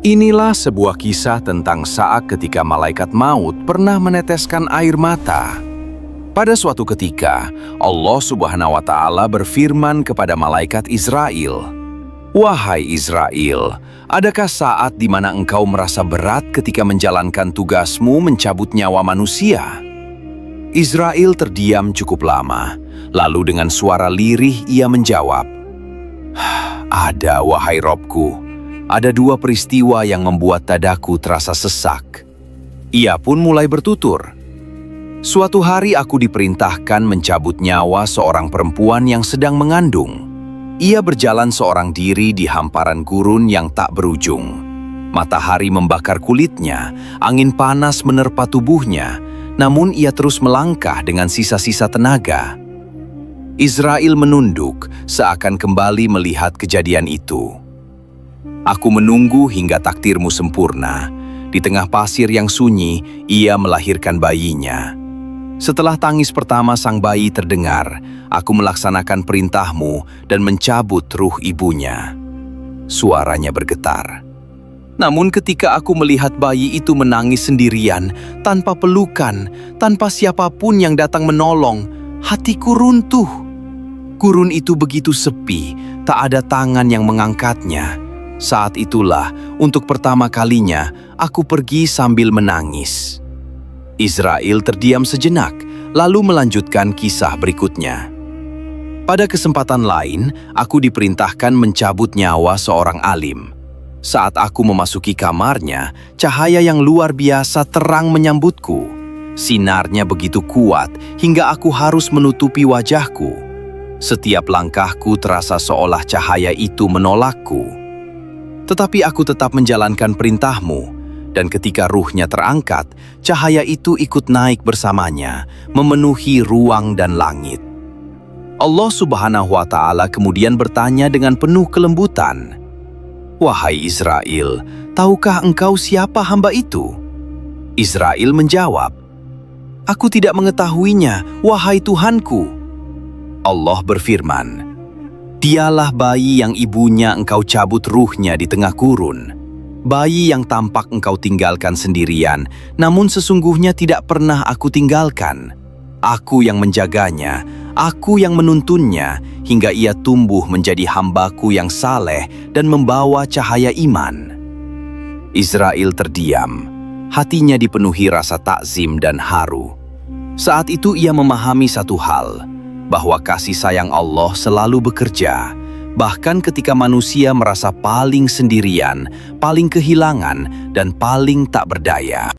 Inilah sebuah kisah tentang saat ketika malaikat maut pernah meneteskan air mata. Pada suatu ketika, Allah Subhanahu wa Ta'ala berfirman kepada malaikat Israel, "Wahai Israel, adakah saat di mana engkau merasa berat ketika menjalankan tugasmu mencabut nyawa manusia?" Israel terdiam cukup lama, lalu dengan suara lirih ia menjawab, "Ada, wahai Robku. Ada dua peristiwa yang membuat dadaku terasa sesak." Ia pun mulai bertutur, "Suatu hari aku diperintahkan mencabut nyawa seorang perempuan yang sedang mengandung. Ia berjalan seorang diri di hamparan gurun yang tak berujung. Matahari membakar kulitnya, angin panas menerpa tubuhnya, namun ia terus melangkah dengan sisa-sisa tenaga." Israel menunduk seakan kembali melihat kejadian itu. "Aku menunggu hingga takdirmu sempurna. Di tengah pasir yang sunyi, ia melahirkan bayinya. Setelah tangis pertama sang bayi terdengar, aku melaksanakan perintahmu dan mencabut ruh ibunya." Suaranya bergetar. "Namun ketika aku melihat bayi itu menangis sendirian, tanpa pelukan, tanpa siapapun yang datang menolong, hatiku runtuh. Gurun itu begitu sepi, tak ada tangan yang mengangkatnya. Saat itulah, untuk pertama kalinya, aku pergi sambil menangis." Israel terdiam sejenak, lalu melanjutkan kisah berikutnya. "Pada kesempatan lain, aku diperintahkan mencabut nyawa seorang alim. Saat aku memasuki kamarnya, cahaya yang luar biasa terang menyambutku. Sinarnya begitu kuat hingga aku harus menutupi wajahku. Setiap langkahku terasa seolah cahaya itu menolakku. Tetapi aku tetap menjalankan perintahmu, dan ketika ruhnya terangkat, cahaya itu ikut naik bersamanya, memenuhi ruang dan langit." Allah Subhanahu wa Ta'ala kemudian bertanya dengan penuh kelembutan, "Wahai Israel, tahukah engkau siapa hamba itu?" Israel menjawab, "Aku tidak mengetahuinya, wahai Tuhanku." Allah berfirman, "Dialah bayi yang ibunya engkau cabut ruhnya di tengah gurun. Bayi yang tampak engkau tinggalkan sendirian, namun sesungguhnya tidak pernah aku tinggalkan. Aku yang menjaganya, aku yang menuntunnya, hingga ia tumbuh menjadi hambaku yang saleh dan membawa cahaya iman." Israel terdiam, hatinya dipenuhi rasa takzim dan haru. Saat itu ia memahami satu hal, bahwa kasih sayang Allah selalu bekerja, bahkan ketika manusia merasa paling sendirian, paling kehilangan, dan paling tak berdaya.